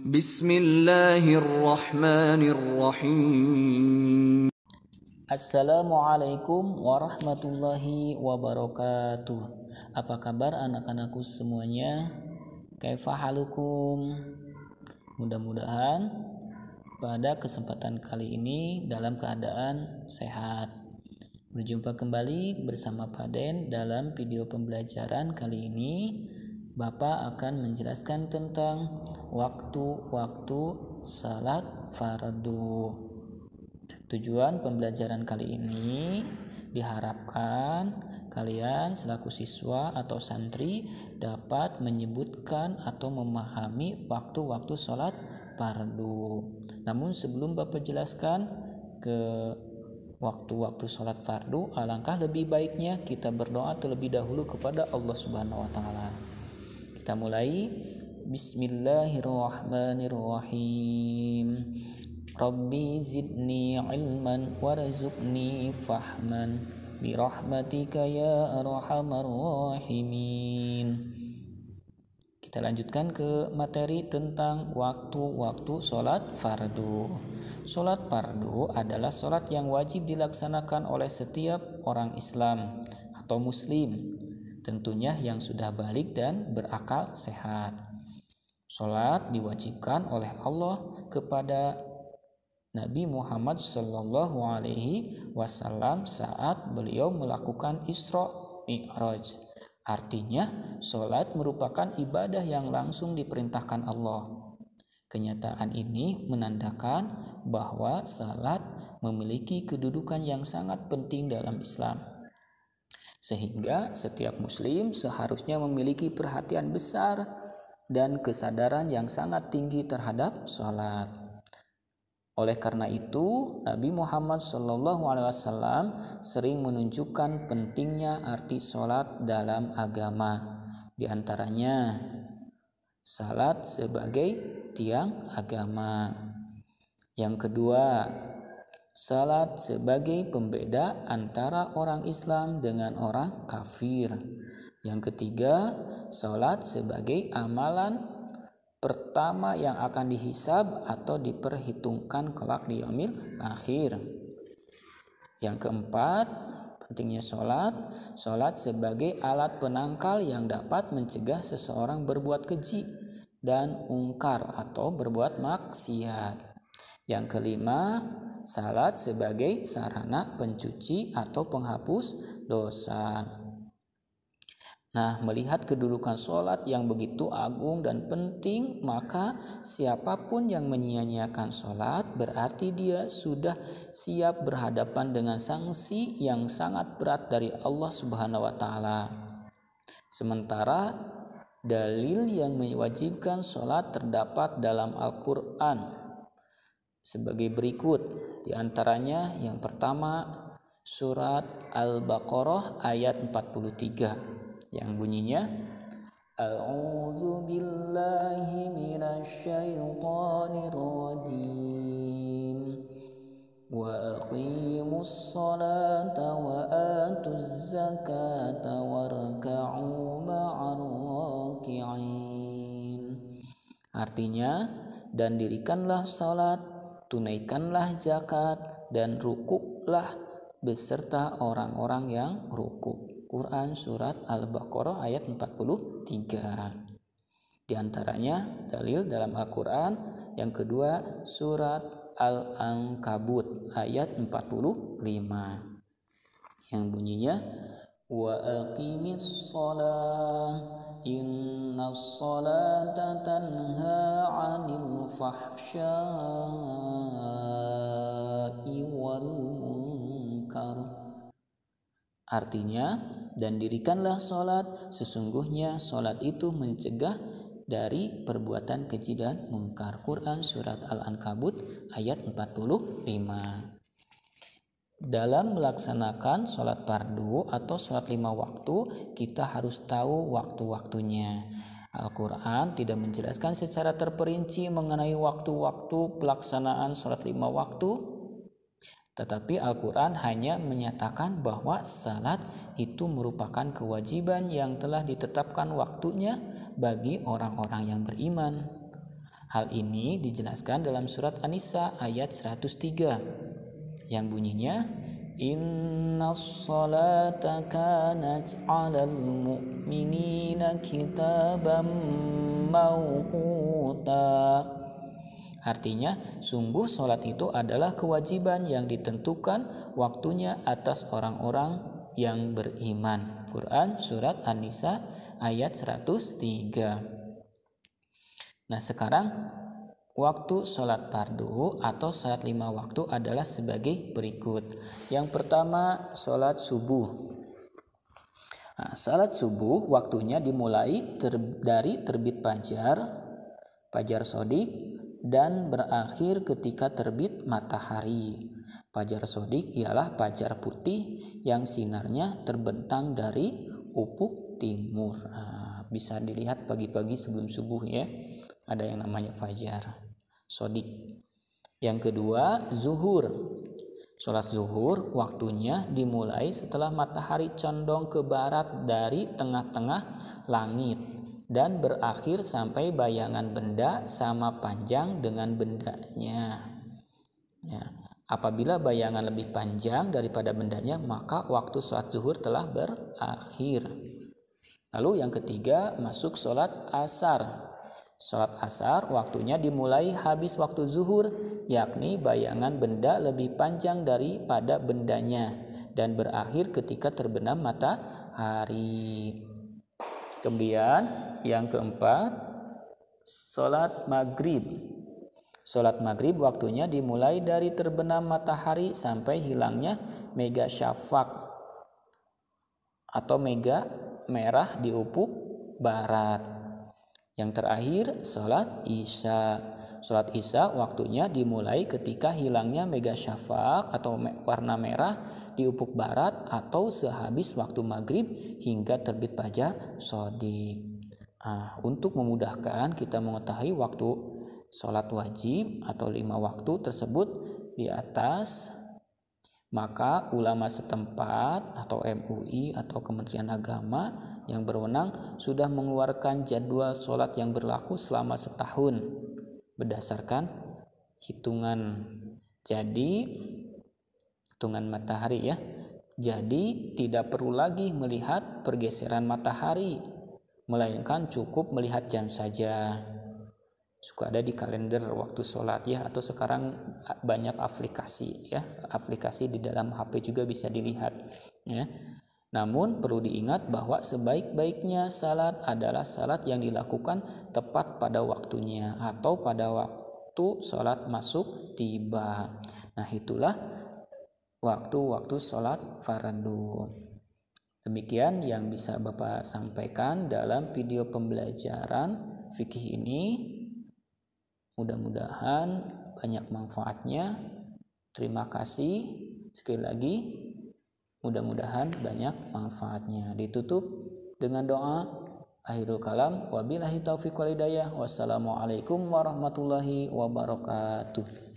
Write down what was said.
Bismillahirrahmanirrahim. Assalamualaikum warahmatullahi wabarakatuh. Apa kabar anak-anakku semuanya? Kaifa halukum? Mudah-mudahan pada kesempatan kali ini dalam keadaan sehat. Berjumpa kembali bersama Paden dalam video pembelajaran kali ini. Bapak akan menjelaskan tentang waktu-waktu salat fardu. Tujuan pembelajaran kali ini diharapkan kalian selaku siswa atau santri dapat menyebutkan atau memahami waktu-waktu salat fardu. Namun sebelum Bapak jelaskan ke waktu-waktu salat fardu, alangkah lebih baiknya kita berdoa terlebih dahulu kepada Allah Subhanahu wa taala. Kita mulai. Bismillahirrahmanirrahim. Rabbi zidni ilman warzuqni fahman birahmatika ya arhamar rahimin. Kita lanjutkan ke materi tentang waktu-waktu salat fardu. Salat fardu adalah salat yang wajib dilaksanakan oleh setiap orang Islam atau muslim, tentunya yang sudah balik dan berakal sehat. Salat diwajibkan oleh Allah kepada Nabi Muhammad Sallallahu Alaihi Wasallam saat beliau melakukan Isra Mi'raj. Artinya, salat merupakan ibadah yang langsung diperintahkan Allah. Kenyataan ini menandakan bahwa salat memiliki kedudukan yang sangat penting dalam Islam, sehingga setiap muslim seharusnya memiliki perhatian besar dan kesadaran yang sangat tinggi terhadap salat. Oleh karena itu, Nabi Muhammad SAW sering menunjukkan pentingnya arti salat dalam agama. Di antaranya, salat sebagai tiang agama. Yang kedua, salat sebagai pembeda antara orang Islam dengan orang kafir. Yang ketiga, salat sebagai amalan pertama yang akan dihisab atau diperhitungkan kelak di yaumil akhir. Yang keempat, pentingnya salat sebagai alat penangkal yang dapat mencegah seseorang berbuat keji dan mungkar atau berbuat maksiat. Yang kelima, salat sebagai sarana pencuci atau penghapus dosa. Nah, melihat kedudukan sholat yang begitu agung dan penting, maka siapapun yang menyia-nyiakan sholat berarti dia sudah siap berhadapan dengan sanksi yang sangat berat dari Allah Subhanahu wa taala. Sementara dalil yang mewajibkan sholat terdapat dalam Al-Quran sebagai berikut. Di antaranya yang pertama, surat Al-Baqarah ayat 43 yang bunyinya, A'udzu billahi minasyaitonir rajim. Wa aqimus salata wa atuz zakata warka'u ma'ar raki'in. Artinya, dan dirikanlah salat, tunaikanlah zakat, dan rukuklah beserta orang-orang yang rukuk. Quran surat Al-Baqarah ayat 43. Di antaranya dalil dalam Al-Quran yang kedua, surat Al-Ankabut ayat 45 yang bunyinya, wa aqimis shalah innas salata tanha 'anil fahsya'i wal munkar. Artinya, dan dirikanlah salat, sesungguhnya salat itu mencegah dari perbuatan keji dan mungkar. Quran surat Al-Ankabut ayat 45. Dalam melaksanakan salat fardu atau salat 5 waktu, kita harus tahu waktu-waktunya. Al-Quran tidak menjelaskan secara terperinci mengenai waktu-waktu pelaksanaan salat 5 waktu, tetapi Al-Quran hanya menyatakan bahwa salat itu merupakan kewajiban yang telah ditetapkan waktunya bagi orang-orang yang beriman. Hal ini dijelaskan dalam surat An-Nisa ayat 103 yang bunyinya Innas salata kanat 'alal mu'minina kitaban mawquta. Artinya, sungguh salat itu adalah kewajiban yang ditentukan waktunya atas orang-orang yang beriman. Quran surat An-Nisa ayat 103. Nah, sekarang waktu sholat fardu atau sholat 5 waktu adalah sebagai berikut. Yang pertama, sholat subuh. Nah, sholat subuh waktunya dimulai dari terbit fajar sodik, dan berakhir ketika terbit matahari. Fajar sodik ialah fajar putih yang sinarnya terbentang dari ufuk timur. Nah, bisa dilihat pagi-pagi sebelum subuh ya. Ada yang namanya fajar sodik. Yang kedua, zuhur. Sholat zuhur waktunya dimulai setelah matahari condong ke barat dari tengah-tengah langit dan berakhir sampai bayangan benda sama panjang dengan bendanya. Ya. Apabila bayangan lebih panjang daripada bendanya, maka waktu sholat zuhur telah berakhir. Lalu yang ketiga, masuk sholat asar. Sholat asar waktunya dimulai habis waktu zuhur, yakni bayangan benda lebih panjang daripada bendanya dan berakhir ketika terbenam matahari. Kemudian yang keempat, sholat maghrib. Sholat maghrib waktunya dimulai dari terbenam matahari sampai hilangnya mega syafaq atau mega merah di ufuk barat. Yang terakhir, sholat isya. Sholat isya waktunya dimulai ketika hilangnya mega syafaq atau warna merah di ufuk barat atau sehabis waktu maghrib hingga terbit fajar sodik. Untuk memudahkan kita mengetahui waktu sholat wajib atau 5 waktu tersebut di atas, maka ulama setempat atau MUI atau Kementerian Agama yang berwenang sudah mengeluarkan jadwal sholat yang berlaku selama setahun berdasarkan hitungan matahari ya. Jadi tidak perlu lagi melihat pergeseran matahari, melainkan cukup melihat jam saja. Suka ada di kalender waktu sholat ya, atau sekarang banyak aplikasi di dalam HP juga bisa dilihat ya. Namun perlu diingat bahwa sebaik-baiknya salat adalah salat yang dilakukan tepat pada waktunya atau pada waktu sholat masuk tiba. Nah, itulah waktu-waktu sholat fardu. Demikian yang bisa Bapak sampaikan dalam video pembelajaran fikih ini. Mudah-mudahan banyak manfaatnya. Terima kasih sekali lagi. Mudah-mudahan banyak manfaatnya. Ditutup dengan doa. Akhirul kalam. Wabillahi taufiq wal hidayah. Wassalamualaikum warahmatullahi wabarakatuh.